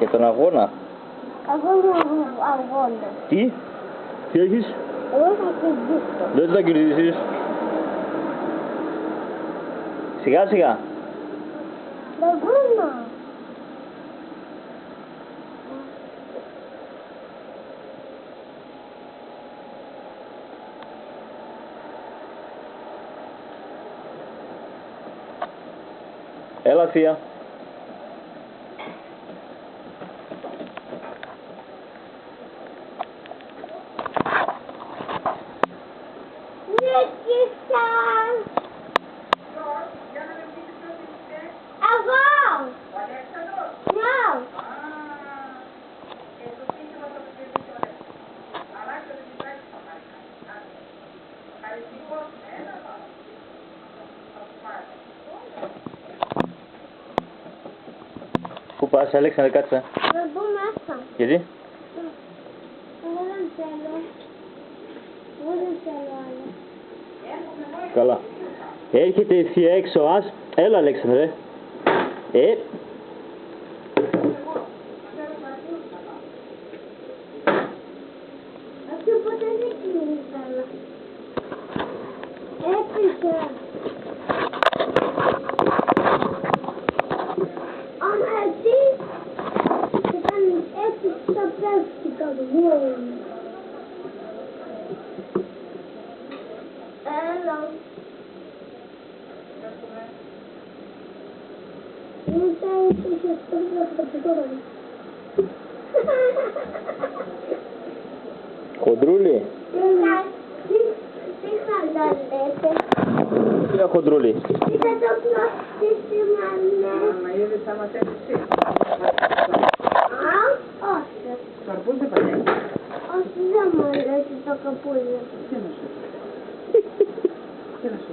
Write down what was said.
Για τον αγώνα. Αγώνα. Τι έχεις? Εγώ θα κερδίσω. Δεν θα κερδίσεις. Σιγά σιγά. Αγώνα. Έλα θεία. Νίκησα! Εγώ! Ναι! Πού πας, Αλέξανδρε, κάτσε. Να μπω μέσα. Γιατί? Εγώ δεν θέλω. Εγώ δεν θέλω άλλο. Καλά. Έρχεται η θεία έξω, ας. Έλα, Αλέξανδρε. Αυτό ποτέ δεν κλείνει καλά. Έπεισε. Αλλά εσύ θα κάνεις έτσι στα πέφτικα μου. Έλα. Μετά είσαι στο πέφτικα. Χοντρούλη. Τι χανταλέτε. Τι είναι χοντρούλη? Είδα το σύστημα, ναι. Μα είδες άμα θέλεις εσύ. Α, όχι. Καρπούζι παλιές. Όχι, δεν μου αρέσει το καπούζι. Τι να σου. Τι να σου.